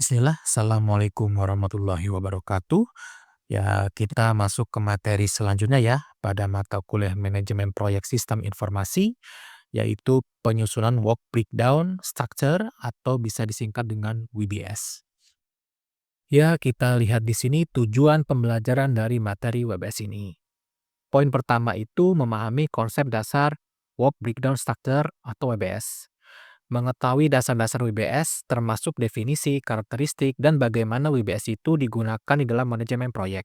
Bismillah, Assalamualaikum warahmatullahi wabarakatuh. Ya, kita masuk ke materi selanjutnya ya, pada mata kuliah Manajemen Proyek Sistem Informasi, yaitu penyusunan Work Breakdown Structure atau bisa disingkat dengan WBS. Ya, kita lihat di sini tujuan pembelajaran dari materi WBS ini. Poin pertama itu memahami konsep dasar Work Breakdown Structure atau WBS. Mengetahui dasar-dasar WBS termasuk definisi, karakteristik, dan bagaimana WBS itu digunakan di dalam manajemen proyek.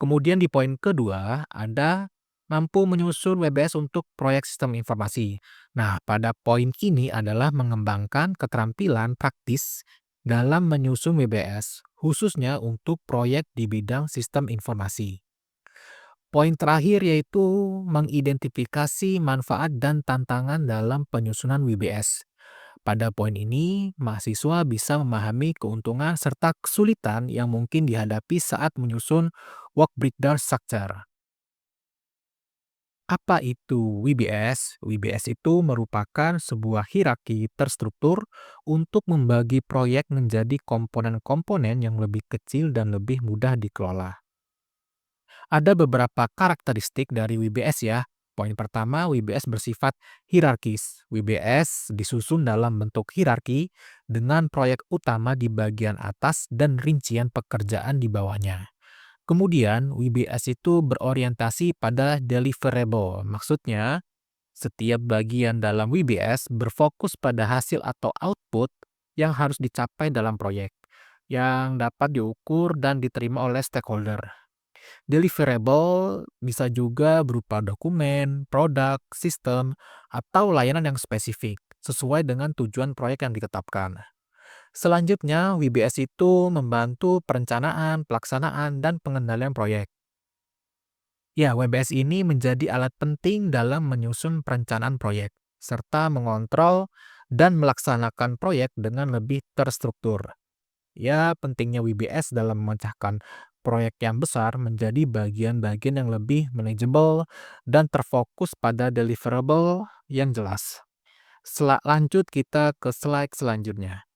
Kemudian di poin kedua, ada mampu menyusun WBS untuk proyek sistem informasi. Nah, pada poin ini adalah mengembangkan keterampilan praktis dalam menyusun WBS, khususnya untuk proyek di bidang sistem informasi. Poin terakhir yaitu mengidentifikasi manfaat dan tantangan dalam penyusunan WBS. Pada poin ini, mahasiswa bisa memahami keuntungan serta kesulitan yang mungkin dihadapi saat menyusun work breakdown structure. Apa itu WBS? WBS itu merupakan sebuah hierarki terstruktur untuk membagi proyek menjadi komponen-komponen yang lebih kecil dan lebih mudah dikelola. Ada beberapa karakteristik dari WBS ya. Poin pertama, WBS bersifat hierarkis. WBS disusun dalam bentuk hierarki dengan proyek utama di bagian atas dan rincian pekerjaan di bawahnya. Kemudian, WBS itu berorientasi pada deliverable. Maksudnya, setiap bagian dalam WBS berfokus pada hasil atau output yang harus dicapai dalam proyek, yang dapat diukur dan diterima oleh stakeholder. Deliverable bisa juga berupa dokumen, produk, sistem, atau layanan yang spesifik, sesuai dengan tujuan proyek yang ditetapkan. Selanjutnya, WBS itu membantu perencanaan, pelaksanaan, dan pengendalian proyek. Ya, WBS ini menjadi alat penting dalam menyusun perencanaan proyek, serta mengontrol dan melaksanakan proyek dengan lebih terstruktur. Ya, pentingnya WBS dalam memecahkan proyek yang besar menjadi bagian-bagian yang lebih manageable dan terfokus pada deliverable yang jelas. Lanjut kita ke slide selanjutnya.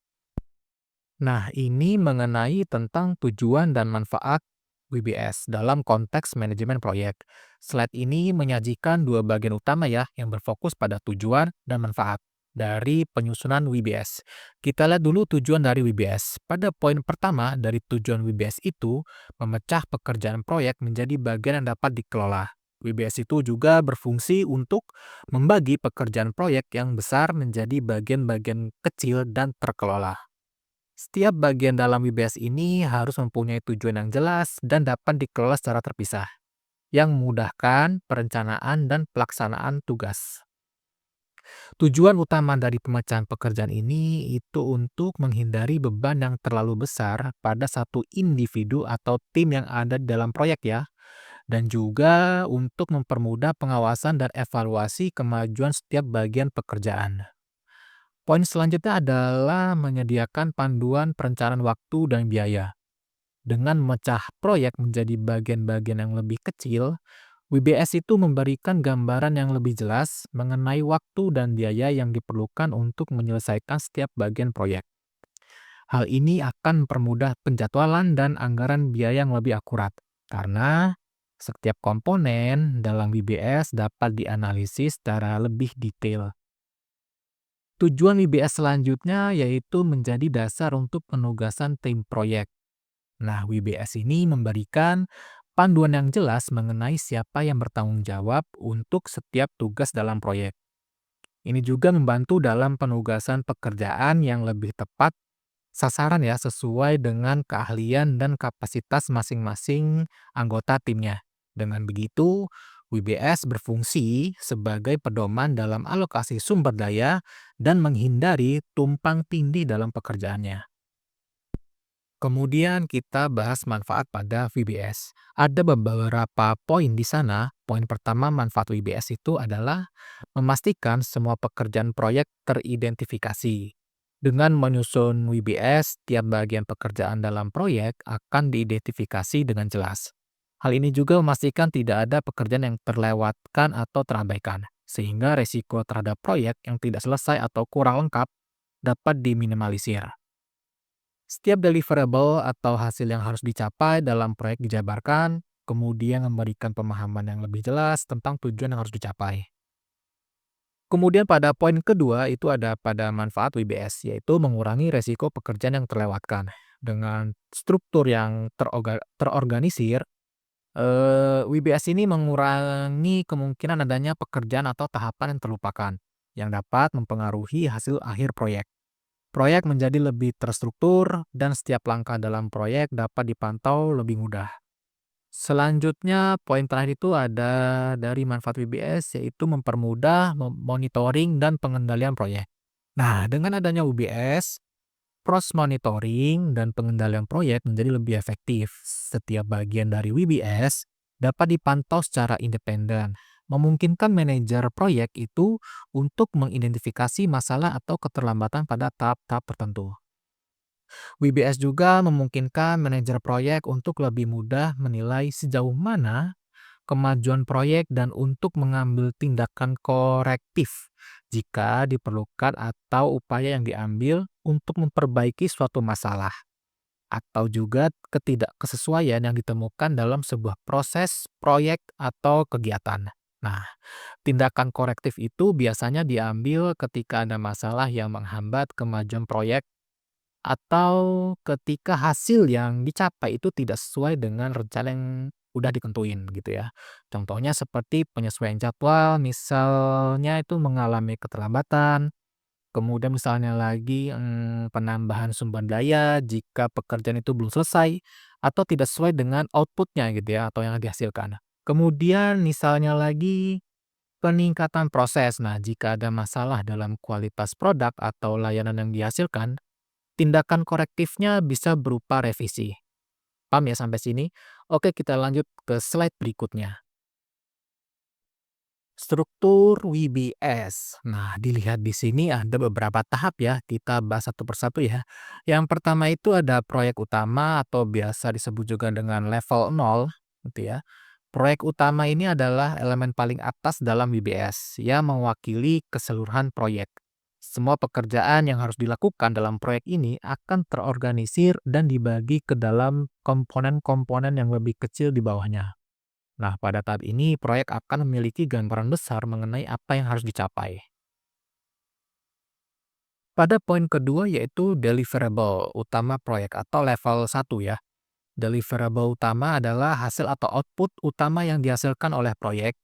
Nah, ini mengenai tentang tujuan dan manfaat WBS dalam konteks manajemen proyek. Slide ini menyajikan dua bagian utama ya yang berfokus pada tujuan dan manfaat dari penyusunan WBS. Kita lihat dulu tujuan dari WBS. Pada poin pertama dari tujuan WBS itu memecah pekerjaan proyek menjadi bagian yang dapat dikelola. WBS itu juga berfungsi untuk membagi pekerjaan proyek yang besar menjadi bagian-bagian kecil dan terkelola. Setiap bagian dalam WBS ini harus mempunyai tujuan yang jelas dan dapat dikelola secara terpisah, yang memudahkan perencanaan dan pelaksanaan tugas. Tujuan utama dari pemecahan pekerjaan ini itu untuk menghindari beban yang terlalu besar pada satu individu atau tim yang ada di dalam proyek ya, dan juga untuk mempermudah pengawasan dan evaluasi kemajuan setiap bagian pekerjaan. Poin selanjutnya adalah menyediakan panduan perencanaan waktu dan biaya. Dengan memecah proyek menjadi bagian-bagian yang lebih kecil, WBS itu memberikan gambaran yang lebih jelas mengenai waktu dan biaya yang diperlukan untuk menyelesaikan setiap bagian proyek. Hal ini akan mempermudah penjadwalan dan anggaran biaya yang lebih akurat, karena setiap komponen dalam WBS dapat dianalisis secara lebih detail. Tujuan WBS selanjutnya yaitu menjadi dasar untuk penugasan tim proyek. Nah, WBS ini memberikan panduan yang jelas mengenai siapa yang bertanggung jawab untuk setiap tugas dalam proyek. Ini juga membantu dalam penugasan pekerjaan yang lebih tepat sasaran ya sesuai dengan keahlian dan kapasitas masing-masing anggota timnya. Dengan begitu, WBS berfungsi sebagai pedoman dalam alokasi sumber daya dan menghindari tumpang tindih dalam pekerjaannya. Kemudian kita bahas manfaat pada VBS. Ada beberapa poin di sana. Poin pertama manfaat VBS itu adalah memastikan semua pekerjaan proyek teridentifikasi. Dengan menyusun VBS, tiap bagian pekerjaan dalam proyek akan diidentifikasi dengan jelas. Hal ini juga memastikan tidak ada pekerjaan yang terlewatkan atau terabaikan, sehingga resiko terhadap proyek yang tidak selesai atau kurang lengkap dapat diminimalisir. Setiap deliverable atau hasil yang harus dicapai dalam proyek dijabarkan, kemudian memberikan pemahaman yang lebih jelas tentang tujuan yang harus dicapai. Kemudian pada poin kedua itu ada pada manfaat WBS, yaitu mengurangi resiko pekerjaan yang terlewatkan. Dengan struktur yang terorganisir, WBS ini mengurangi kemungkinan adanya pekerjaan atau tahapan yang terlupakan, yang dapat mempengaruhi hasil akhir proyek. Proyek menjadi lebih terstruktur dan setiap langkah dalam proyek dapat dipantau lebih mudah. Selanjutnya, poin terakhir itu ada dari manfaat WBS, yaitu mempermudah monitoring dan pengendalian proyek. Nah, dengan adanya WBS, proses monitoring dan pengendalian proyek menjadi lebih efektif. Setiap bagian dari WBS dapat dipantau secara independen, memungkinkan manajer proyek itu untuk mengidentifikasi masalah atau keterlambatan pada tahap-tahap tertentu. WBS juga memungkinkan manajer proyek untuk lebih mudah menilai sejauh mana kemajuan proyek dan untuk mengambil tindakan korektif jika diperlukan atau upaya yang diambil untuk memperbaiki suatu masalah atau juga ketidaksesuaian yang ditemukan dalam sebuah proses, proyek, atau kegiatan. Nah, tindakan korektif itu biasanya diambil ketika ada masalah yang menghambat kemajuan proyek atau ketika hasil yang dicapai itu tidak sesuai dengan rencana yang udah ditentuin gitu ya. Contohnya seperti penyesuaian jadwal, misalnya itu mengalami keterlambatan, kemudian misalnya lagi penambahan sumber daya jika pekerjaan itu belum selesai atau tidak sesuai dengan outputnya gitu ya atau yang dihasilkan. Kemudian misalnya lagi peningkatan proses. Nah, jika ada masalah dalam kualitas produk atau layanan yang dihasilkan, tindakan korektifnya bisa berupa revisi. Paham ya sampai sini? Oke, kita lanjut ke slide berikutnya. Struktur WBS. Nah, dilihat di sini ada beberapa tahap ya. Kita bahas satu persatu ya. Yang pertama itu ada proyek utama atau biasa disebut juga dengan level 0 gitu ya. Proyek utama ini adalah elemen paling atas dalam WBS yang mewakili keseluruhan proyek. Semua pekerjaan yang harus dilakukan dalam proyek ini akan terorganisir dan dibagi ke dalam komponen-komponen yang lebih kecil di bawahnya. Nah, pada tahap ini, proyek akan memiliki gambaran besar mengenai apa yang harus dicapai. Pada poin kedua yaitu deliverable utama proyek atau level 1 ya. Deliverable utama adalah hasil atau output utama yang dihasilkan oleh proyek.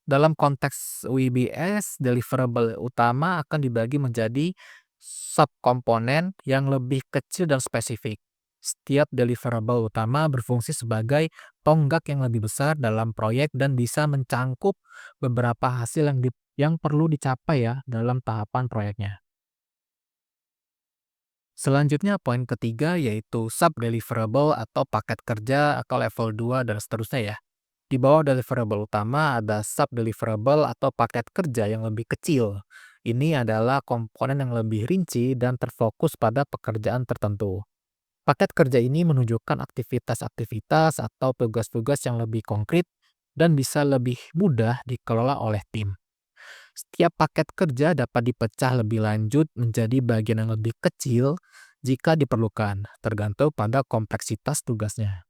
Dalam konteks WBS, deliverable utama akan dibagi menjadi subkomponen yang lebih kecil dan spesifik. Setiap deliverable utama berfungsi sebagai tonggak yang lebih besar dalam proyek dan bisa mencangkup beberapa hasil yang perlu dicapai ya dalam tahapan proyeknya. Selanjutnya poin ketiga yaitu sub-deliverable atau paket kerja atau level 2 dan seterusnya ya. Di bawah deliverable utama ada sub-deliverable atau paket kerja yang lebih kecil. Ini adalah komponen yang lebih rinci dan terfokus pada pekerjaan tertentu. Paket kerja ini menunjukkan aktivitas-aktivitas atau tugas-tugas yang lebih konkret dan bisa lebih mudah dikelola oleh tim. Setiap paket kerja dapat dipecah lebih lanjut menjadi bagian yang lebih kecil jika diperlukan, tergantung pada kompleksitas tugasnya.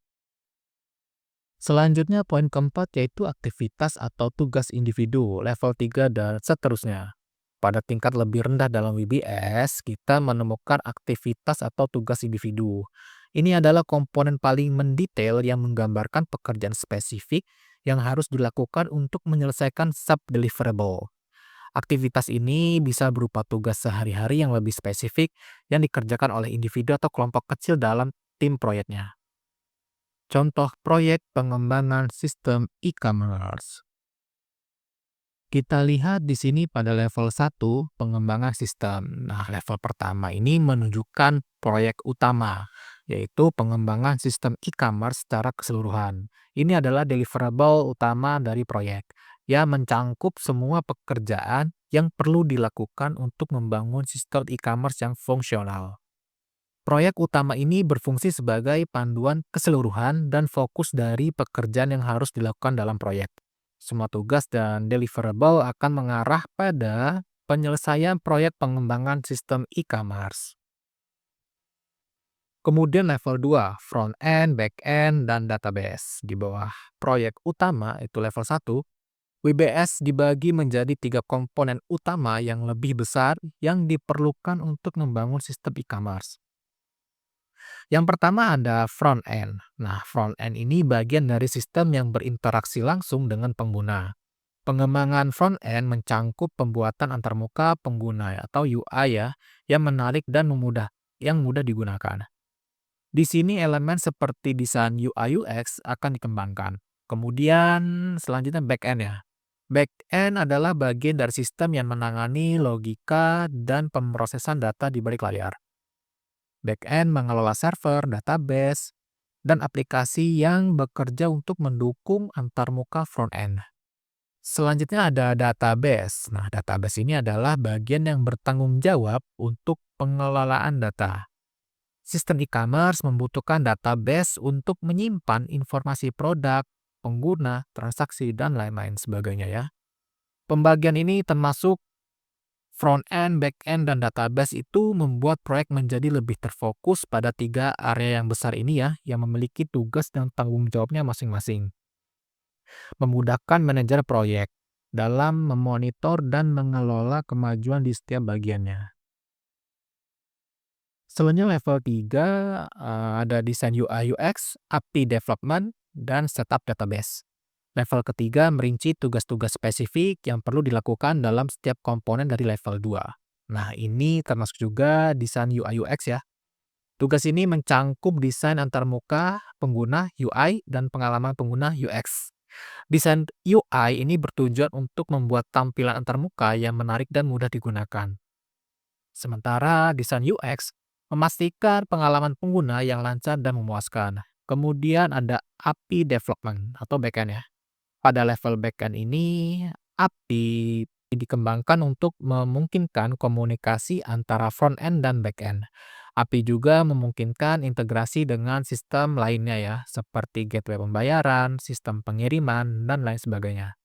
Selanjutnya poin keempat yaitu aktivitas atau tugas individu, level 3 dan seterusnya. Pada tingkat lebih rendah dalam WBS, kita menemukan aktivitas atau tugas individu. Ini adalah komponen paling mendetail yang menggambarkan pekerjaan spesifik yang harus dilakukan untuk menyelesaikan sub-deliverable. Aktivitas ini bisa berupa tugas sehari-hari yang lebih spesifik yang dikerjakan oleh individu atau kelompok kecil dalam tim proyeknya. Contoh proyek pengembangan sistem e-commerce. Kita lihat di sini pada level 1 pengembangan sistem. Nah, level pertama ini menunjukkan proyek utama, yaitu pengembangan sistem e-commerce secara keseluruhan. Ini adalah deliverable utama dari proyek, yang mencangkup semua pekerjaan yang perlu dilakukan untuk membangun sistem e-commerce yang fungsional. Proyek utama ini berfungsi sebagai panduan keseluruhan dan fokus dari pekerjaan yang harus dilakukan dalam proyek. Semua tugas dan deliverable akan mengarah pada penyelesaian proyek pengembangan sistem e-commerce. Kemudian level 2 front end, back end, dan database. Di bawah proyek utama itu level 1, WBS dibagi menjadi 3 komponen utama yang lebih besar yang diperlukan untuk membangun sistem e-commerce. Yang pertama ada front end. Nah, front end ini bagian dari sistem yang berinteraksi langsung dengan pengguna. Pengembangan front end mencangkup pembuatan antarmuka pengguna atau UI ya, yang menarik dan yang mudah digunakan. Di sini elemen seperti desain UI UX akan dikembangkan. Kemudian selanjutnya back end ya. Back end adalah bagian dari sistem yang menangani logika dan pemrosesan data di balik layar. Back-end mengelola server, database, dan aplikasi yang bekerja untuk mendukung antarmuka front-end. Selanjutnya ada database. Nah, database ini adalah bagian yang bertanggung jawab untuk pengelolaan data. Sistem e-commerce membutuhkan database untuk menyimpan informasi produk, pengguna, transaksi, dan lain-lain sebagainya ya. Pembagian ini termasuk front-end, back-end, dan database itu membuat proyek menjadi lebih terfokus pada 3 area yang besar ini ya, yang memiliki tugas dan tanggung jawabnya masing-masing. Memudahkan manajer proyek dalam memonitor dan mengelola kemajuan di setiap bagiannya. Selanjutnya level 3 ada desain UI UX, API development, dan setup database. Level ketiga merinci tugas-tugas spesifik yang perlu dilakukan dalam setiap komponen dari level 2. Nah, ini termasuk juga desain UI UX ya. Tugas ini mencangkup desain antarmuka pengguna UI dan pengalaman pengguna UX. Desain UI ini bertujuan untuk membuat tampilan antarmuka yang menarik dan mudah digunakan. Sementara desain UX memastikan pengalaman pengguna yang lancar dan memuaskan. Kemudian ada API development atau backend ya. Pada level backend ini, API dikembangkan untuk memungkinkan komunikasi antara front-end dan back-end. API juga memungkinkan integrasi dengan sistem lainnya ya, seperti gateway pembayaran, sistem pengiriman, dan lain sebagainya.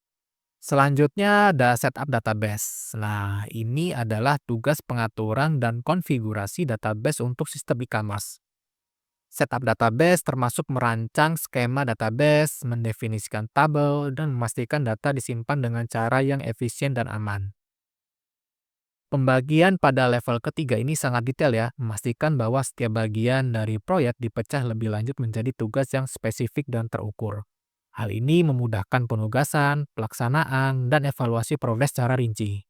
Selanjutnya ada setup database. Nah, ini adalah tugas pengaturan dan konfigurasi database untuk sistem e-commerce. Setup database termasuk merancang skema database, mendefinisikan tabel, dan memastikan data disimpan dengan cara yang efisien dan aman. Pembagian pada level ketiga ini sangat detail ya, memastikan bahwa setiap bagian dari proyek dipecah lebih lanjut menjadi tugas yang spesifik dan terukur. Hal ini memudahkan penugasan, pelaksanaan, dan evaluasi progres secara rinci.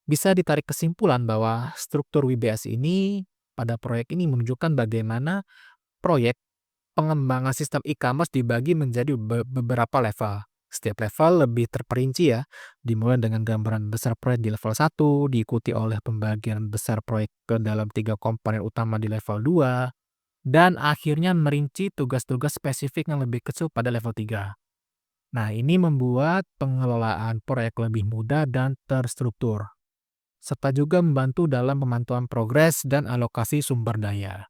Bisa ditarik kesimpulan bahwa struktur WBS ini pada proyek ini menunjukkan bagaimana proyek pengembangan sistem e-commerce dibagi menjadi beberapa level. Setiap level lebih terperinci ya, dimulai dengan gambaran besar proyek di level 1, diikuti oleh pembagian besar proyek ke dalam 3 komponen utama di level 2, dan akhirnya merinci tugas-tugas spesifik yang lebih kecil pada level 3. Nah, ini membuat pengelolaan proyek lebih mudah dan terstruktur, serta juga membantu dalam pemantauan progres dan alokasi sumber daya.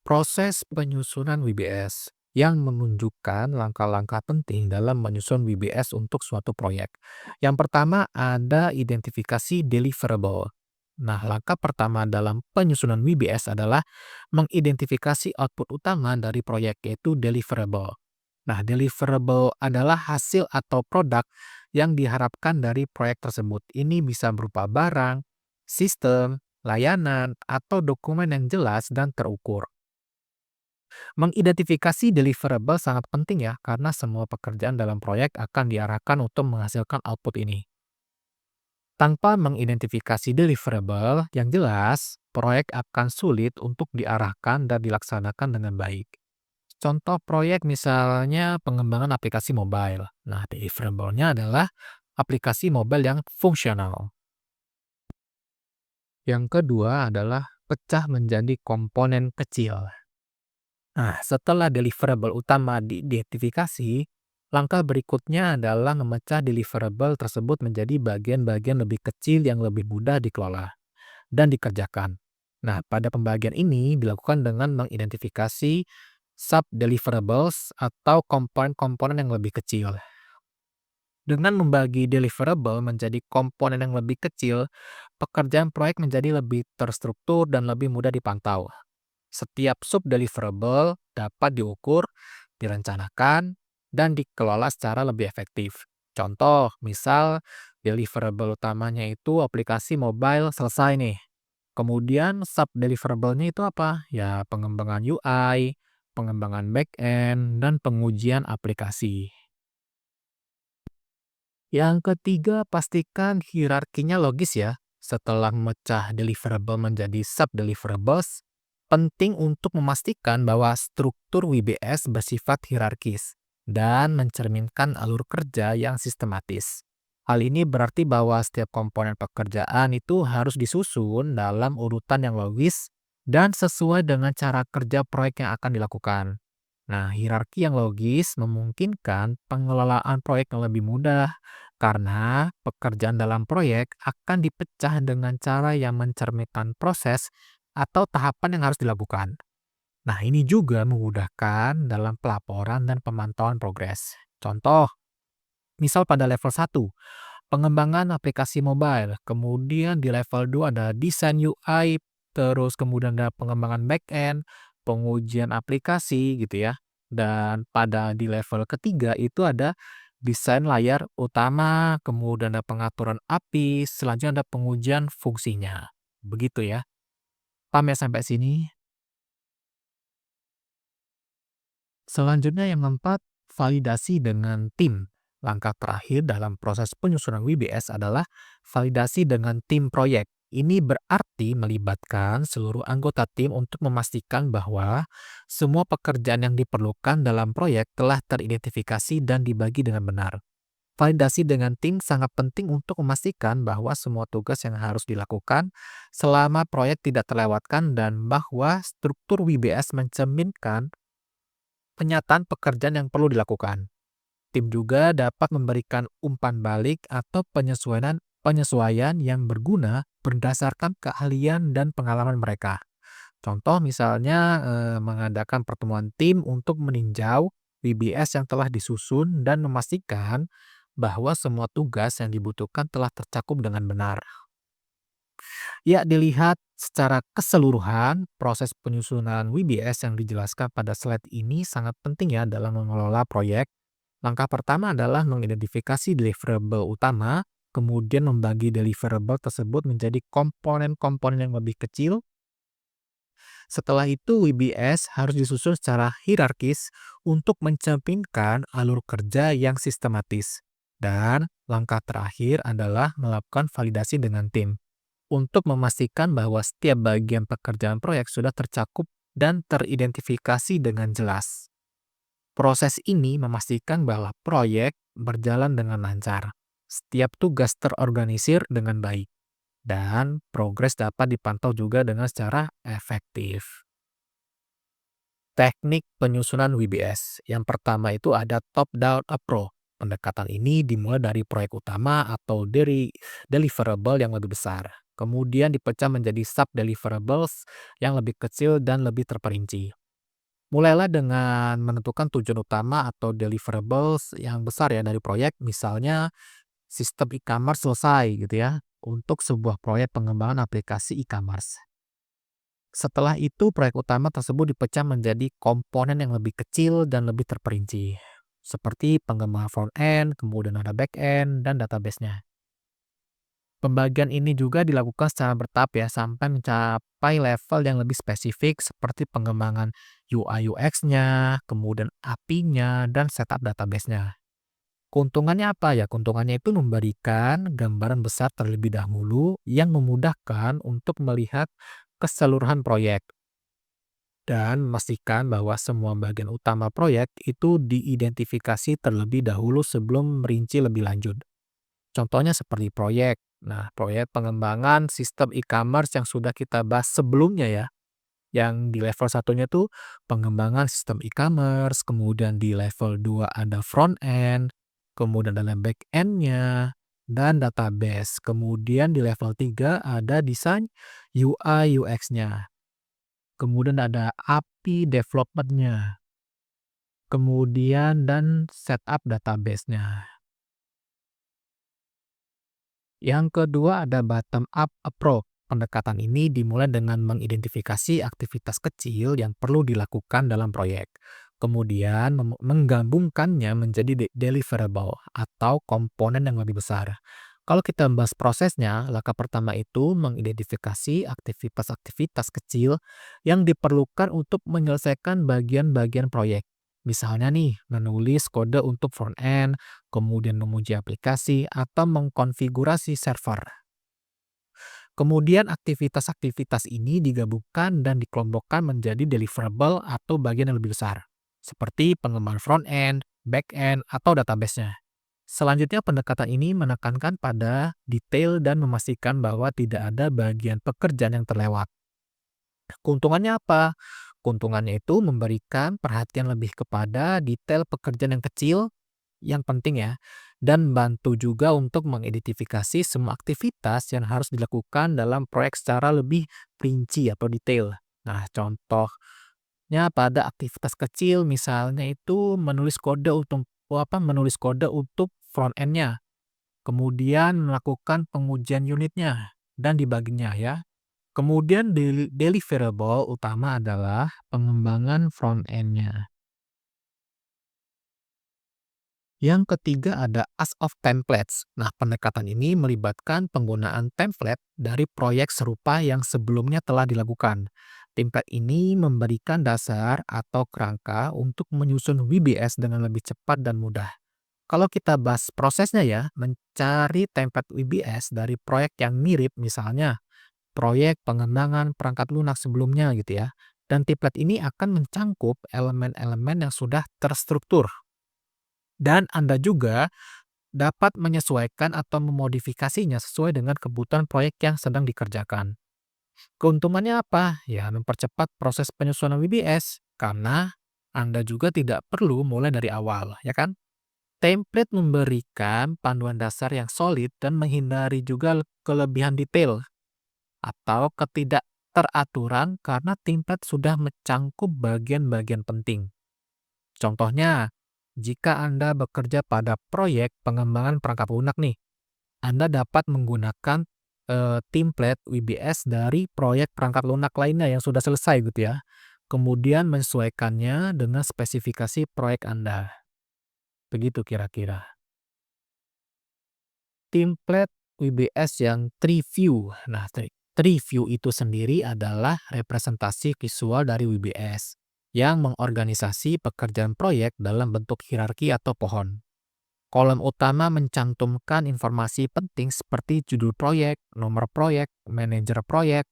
Proses penyusunan WBS yang menunjukkan langkah-langkah penting dalam menyusun WBS untuk suatu proyek. Yang pertama ada identifikasi deliverable. Nah, langkah pertama dalam penyusunan WBS adalah mengidentifikasi output utama dari proyek, yaitu deliverable. Nah, deliverable adalah hasil atau produk yang diharapkan dari proyek tersebut. Ini bisa berupa barang, sistem, layanan, atau dokumen yang jelas dan terukur. Mengidentifikasi deliverable sangat penting ya, karena semua pekerjaan dalam proyek akan diarahkan untuk menghasilkan output ini. Tanpa mengidentifikasi deliverable yang jelas, proyek akan sulit untuk diarahkan dan dilaksanakan dengan baik. Contoh proyek misalnya pengembangan aplikasi mobile. Nah, deliverable-nya adalah aplikasi mobile yang fungsional. Yang kedua adalah pecah menjadi komponen kecil. Nah, setelah deliverable utama diidentifikasi, langkah berikutnya adalah memecah deliverable tersebut menjadi bagian-bagian lebih kecil yang lebih mudah dikelola dan dikerjakan. Nah, pada pembagian ini dilakukan dengan mengidentifikasi sub-deliverables atau komponen-komponen yang lebih kecil. Dengan membagi deliverable menjadi komponen yang lebih kecil, pekerjaan proyek menjadi lebih terstruktur dan lebih mudah dipantau. Setiap sub-deliverable dapat diukur, direncanakan, dan dikelola secara lebih efektif. Contoh, misal deliverable utamanya itu aplikasi mobile selesai nih. Kemudian sub-deliverable-nya itu apa? Ya, pengembangan UI, pengembangan back-end, dan pengujian aplikasi. Yang ketiga, pastikan hierarkinya logis ya. Setelah memecah deliverable menjadi sub-deliverables, penting untuk memastikan bahwa struktur WBS bersifat hierarkis dan mencerminkan alur kerja yang sistematis. Hal ini berarti bahwa setiap komponen pekerjaan itu harus disusun dalam urutan yang logis dan sesuai dengan cara kerja proyek yang akan dilakukan. Nah, hierarki yang logis memungkinkan pengelolaan proyek yang lebih mudah karena pekerjaan dalam proyek akan dipecah dengan cara yang mencerminkan proses atau tahapan yang harus dilakukan. Nah, ini juga memudahkan dalam pelaporan dan pemantauan progres. Contoh, misal pada level 1 pengembangan aplikasi mobile, kemudian di level 2 ada desain UI, terus kemudian ada pengembangan back-end, pengujian aplikasi gitu ya. Dan pada di level ketiga itu ada desain layar utama, kemudian ada pengaturan API, selanjutnya ada pengujian fungsinya. Begitu ya. Paham ya sampai sini? Selanjutnya yang keempat, validasi dengan tim. Langkah terakhir dalam proses penyusunan WBS adalah validasi dengan tim proyek. Ini berarti melibatkan seluruh anggota tim untuk memastikan bahwa semua pekerjaan yang diperlukan dalam proyek telah teridentifikasi dan dibagi dengan benar. Validasi dengan tim sangat penting untuk memastikan bahwa semua tugas yang harus dilakukan selama proyek tidak terlewatkan dan bahwa struktur WBS mencerminkan penyataan pekerjaan yang perlu dilakukan. Tim juga dapat memberikan umpan balik atau penyesuaian yang berguna berdasarkan keahlian dan pengalaman mereka. Contoh misalnya mengadakan pertemuan tim untuk meninjau WBS yang telah disusun dan memastikan bahwa semua tugas yang dibutuhkan telah tercakup dengan benar. Ya, dilihat secara keseluruhan, proses penyusunan WBS yang dijelaskan pada slide ini sangat penting ya dalam mengelola proyek. Langkah pertama adalah mengidentifikasi deliverable utama, kemudian membagi deliverable tersebut menjadi komponen-komponen yang lebih kecil. Setelah itu, WBS harus disusun secara hierarkis untuk mencerminkan alur kerja yang sistematis. Dan langkah terakhir adalah melakukan validasi dengan tim untuk memastikan bahwa setiap bagian pekerjaan proyek sudah tercakup dan teridentifikasi dengan jelas. Proses ini memastikan bahwa proyek berjalan dengan lancar, setiap tugas terorganisir dengan baik, dan progres dapat dipantau juga dengan secara efektif. Teknik penyusunan WBS. Yang pertama itu ada top-down approach. Pendekatan ini dimulai dari proyek utama atau dari deliverable yang lebih besar. Kemudian dipecah menjadi sub-deliverables yang lebih kecil dan lebih terperinci. Mulailah dengan menentukan tujuan utama atau deliverables yang besar ya dari proyek, misalnya sistem e-commerce selesai gitu ya, untuk sebuah proyek pengembangan aplikasi e-commerce. Setelah itu, proyek utama tersebut dipecah menjadi komponen yang lebih kecil dan lebih terperinci, seperti pengembangan front-end, kemudian ada back-end, dan database-nya. Pembagian ini juga dilakukan secara bertahap ya, sampai mencapai level yang lebih spesifik seperti pengembangan UI UX-nya, kemudian API-nya, dan setup database-nya. Keuntungannya apa ya? Keuntungannya itu memberikan gambaran besar terlebih dahulu yang memudahkan untuk melihat keseluruhan proyek dan memastikan bahwa semua bagian utama proyek itu diidentifikasi terlebih dahulu sebelum merinci lebih lanjut. Contohnya seperti proyek. Nah, proyek pengembangan sistem e-commerce yang sudah kita bahas sebelumnya ya. Yang di level satunya tuh pengembangan sistem e-commerce, kemudian di level 2 ada front end, kemudian ada back end-nya, dan database. Kemudian di level 3 ada desain UI UX-nya. Kemudian ada API development-nya. Kemudian dan setup database-nya. Yang kedua ada bottom up approach. Pendekatan ini dimulai dengan mengidentifikasi aktivitas kecil yang perlu dilakukan dalam proyek. Kemudian menggabungkannya menjadi deliverable atau komponen yang lebih besar. Kalau kita bahas prosesnya, langkah pertama itu mengidentifikasi aktivitas-aktivitas kecil yang diperlukan untuk menyelesaikan bagian-bagian proyek. Misalnya nih, menulis kode untuk front end, kemudian menguji aplikasi, atau mengkonfigurasi server. Kemudian aktivitas-aktivitas ini digabungkan dan dikelompokkan menjadi deliverable atau bagian yang lebih besar, seperti pengembangan front-end, back-end, atau database-nya. Selanjutnya pendekatan ini menekankan pada detail dan memastikan bahwa tidak ada bagian pekerjaan yang terlewat. Keuntungannya apa? Keuntungannya itu memberikan perhatian lebih kepada detail pekerjaan yang kecil yang penting ya, dan bantu juga untuk mengidentifikasi semua aktivitas yang harus dilakukan dalam proyek secara lebih rinci atau detail. Nah, contohnya pada aktivitas kecil misalnya itu menulis kode untuk front end-nya, kemudian melakukan pengujian unitnya dan dibaginya ya. Kemudian deliverable utama adalah pengembangan front end-nya. Yang ketiga ada As of Templates. Nah, pendekatan ini melibatkan penggunaan template dari proyek serupa yang sebelumnya telah dilakukan. Template ini memberikan dasar atau kerangka untuk menyusun WBS dengan lebih cepat dan mudah. Kalau kita bahas prosesnya ya, mencari template WBS dari proyek yang mirip misalnya proyek pengembangan perangkat lunak sebelumnya gitu ya. Dan template ini akan mencangkup elemen-elemen yang sudah terstruktur. Dan Anda juga dapat menyesuaikan atau memodifikasinya sesuai dengan kebutuhan proyek yang sedang dikerjakan. Keuntungannya apa? Ya, mempercepat proses penyusunan WBS karena Anda juga tidak perlu mulai dari awal, ya kan? Template memberikan panduan dasar yang solid dan menghindari juga kelebihan detail atau ketidakteraturan karena template sudah mencangkup bagian-bagian penting. Contohnya, jika Anda bekerja pada proyek pengembangan perangkat lunak nih, Anda dapat menggunakan template WBS dari proyek perangkat lunak lainnya yang sudah selesai gitu ya. Kemudian menyesuaikannya dengan spesifikasi proyek Anda. Begitu kira-kira. Template WBS yang tree view. Nah, tree view itu sendiri adalah representasi visual dari WBS yang mengorganisasi pekerjaan proyek dalam bentuk hierarki atau pohon. Kolom utama mencantumkan informasi penting seperti judul proyek, nomor proyek, manajer proyek,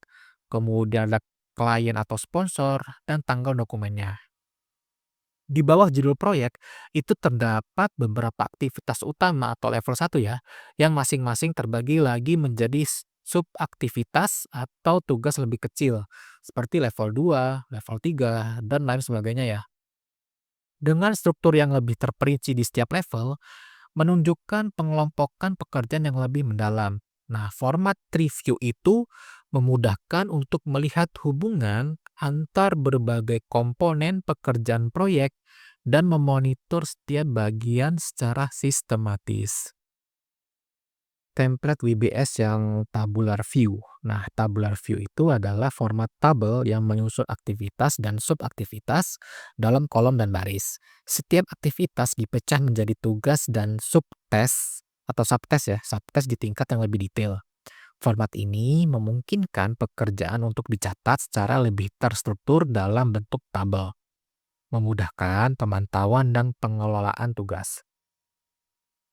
kemudian ada klien atau sponsor, dan tanggal dokumennya. Di bawah judul proyek, itu terdapat beberapa aktivitas utama atau level 1 ya, yang masing-masing terbagi lagi menjadi subaktivitas atau tugas lebih kecil, seperti level 2, level 3, dan lain sebagainya ya. Dengan struktur yang lebih terperinci di setiap level, menunjukkan pengelompokan pekerjaan yang lebih mendalam. Nah, format tree view itu memudahkan untuk melihat hubungan antar berbagai komponen pekerjaan proyek dan memonitor setiap bagian secara sistematis. Template WBS yang tabular view. Nah, tabular view itu adalah format tabel yang menyusun aktivitas dan subaktivitas dalam kolom dan baris. Setiap aktivitas dipecah menjadi tugas dan subtask atau subtask ya, subtask di tingkat yang lebih detail. Format ini memungkinkan pekerjaan untuk dicatat secara lebih terstruktur dalam bentuk tabel, memudahkan pemantauan dan pengelolaan tugas.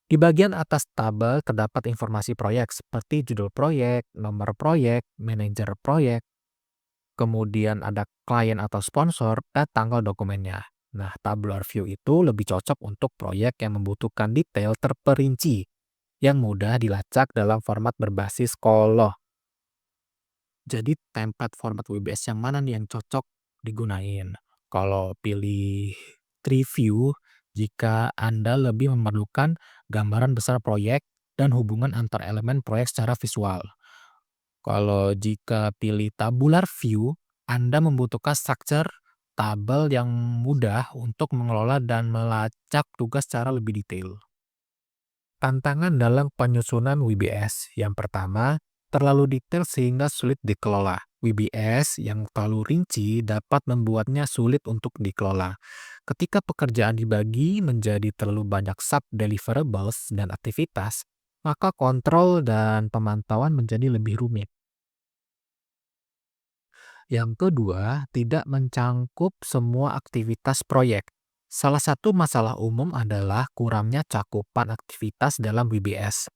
Di bagian atas tabel terdapat informasi proyek seperti judul proyek, nomor proyek, manajer proyek, kemudian ada klien atau sponsor, dan tanggal dokumennya. Nah, tabular view itu lebih cocok untuk proyek yang membutuhkan detail terperinci yang mudah dilacak dalam format berbasis kolom. Jadi template format WBS yang mana nih yang cocok digunain? Kalau pilih tree view, jika Anda lebih memerlukan gambaran besar proyek dan hubungan antar elemen proyek secara visual. Kalau jika pilih tabular view, Anda membutuhkan struktur tabel yang mudah untuk mengelola dan melacak tugas secara lebih detail. Tantangan dalam penyusunan WBS. Yang pertama, terlalu detail sehingga sulit dikelola. WBS yang terlalu rinci dapat membuatnya sulit untuk dikelola. Ketika pekerjaan dibagi menjadi terlalu banyak sub-deliverables dan aktivitas, maka kontrol dan pemantauan menjadi lebih rumit. Yang kedua, tidak mencangkup semua aktivitas proyek. Salah satu masalah umum adalah kurangnya cakupan aktivitas dalam WBS.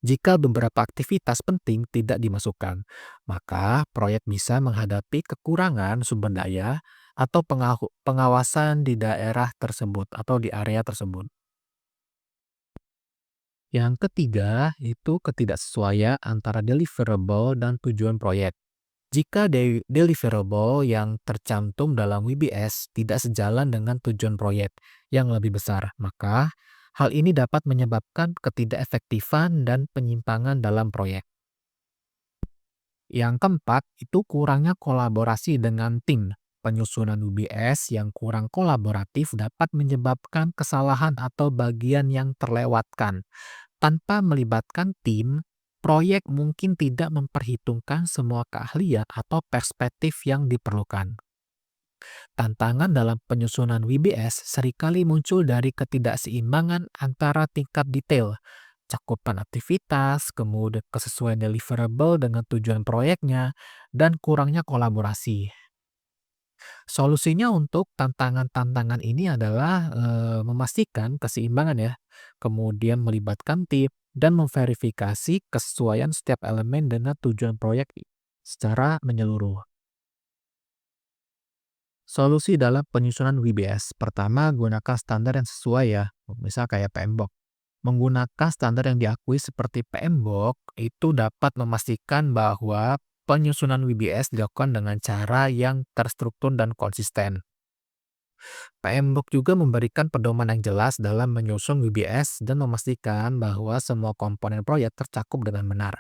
Jika beberapa aktivitas penting tidak dimasukkan, maka proyek bisa menghadapi kekurangan sumber daya atau pengawasan di daerah tersebut atau di area tersebut. Yang ketiga, itu ketidaksesuaian antara deliverable dan tujuan proyek. Jika deliverable yang tercantum dalam WBS tidak sejalan dengan tujuan proyek yang lebih besar, maka hal ini dapat menyebabkan ketidakefektifan dan penyimpangan dalam proyek. Yang keempat, itu kurangnya kolaborasi dengan tim. Penyusunan WBS yang kurang kolaboratif dapat menyebabkan kesalahan atau bagian yang terlewatkan. Tanpa melibatkan tim, proyek mungkin tidak memperhitungkan semua keahlian atau perspektif yang diperlukan. Tantangan dalam penyusunan WBS seringkali muncul dari ketidakseimbangan antara tingkat detail, cakupan aktivitas, kemudian kesesuaian deliverable dengan tujuan proyeknya, dan kurangnya kolaborasi. Solusinya untuk tantangan-tantangan ini adalah memastikan keseimbangan ya, kemudian melibatkan tim, dan memverifikasi kesesuaian setiap elemen dengan tujuan proyek secara menyeluruh. Solusi dalam penyusunan WBS. Pertama, gunakan standar yang sesuai ya, misal kayak PMBOK. Menggunakan standar yang diakui seperti PMBOK itu dapat memastikan bahwa penyusunan WBS dilakukan dengan cara yang terstruktur dan konsisten. PMBOK juga memberikan pedoman yang jelas dalam menyusun WBS dan memastikan bahwa semua komponen proyek tercakup dengan benar.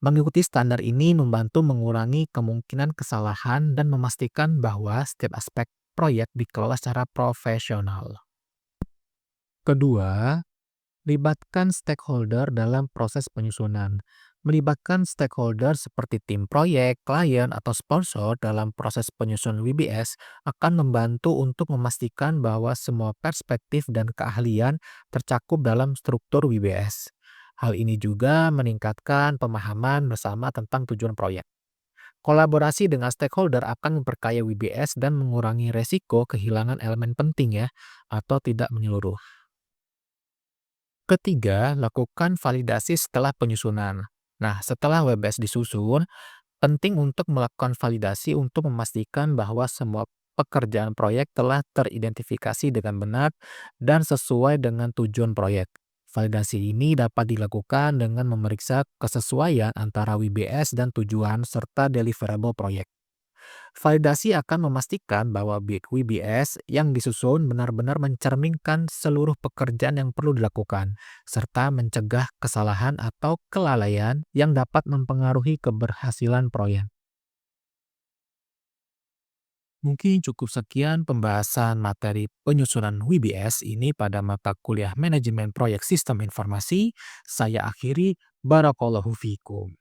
Mengikuti standar ini membantu mengurangi kemungkinan kesalahan dan memastikan bahwa setiap aspek proyek dikelola secara profesional. Kedua, libatkan stakeholder dalam proses penyusunan. Melibatkan stakeholder seperti tim proyek, klien, atau sponsor dalam proses penyusunan WBS akan membantu untuk memastikan bahwa semua perspektif dan keahlian tercakup dalam struktur WBS. Hal ini juga meningkatkan pemahaman bersama tentang tujuan proyek. Kolaborasi dengan stakeholder akan memperkaya WBS dan mengurangi resiko kehilangan elemen penting ya, atau tidak menyeluruh. Ketiga, lakukan validasi setelah penyusunan. Nah, setelah WBS disusun, penting untuk melakukan validasi untuk memastikan bahwa semua pekerjaan proyek telah teridentifikasi dengan benar dan sesuai dengan tujuan proyek. Validasi ini dapat dilakukan dengan memeriksa kesesuaian antara WBS dan tujuan serta deliverable proyek. Validasi akan memastikan bahwa WBS yang disusun benar-benar mencerminkan seluruh pekerjaan yang perlu dilakukan, serta mencegah kesalahan atau kelalaian yang dapat mempengaruhi keberhasilan proyek. Mungkin cukup sekian pembahasan materi penyusunan WBS ini pada mata kuliah Manajemen Proyek Sistem Informasi. Saya akhiri, Barakallahu Fikum.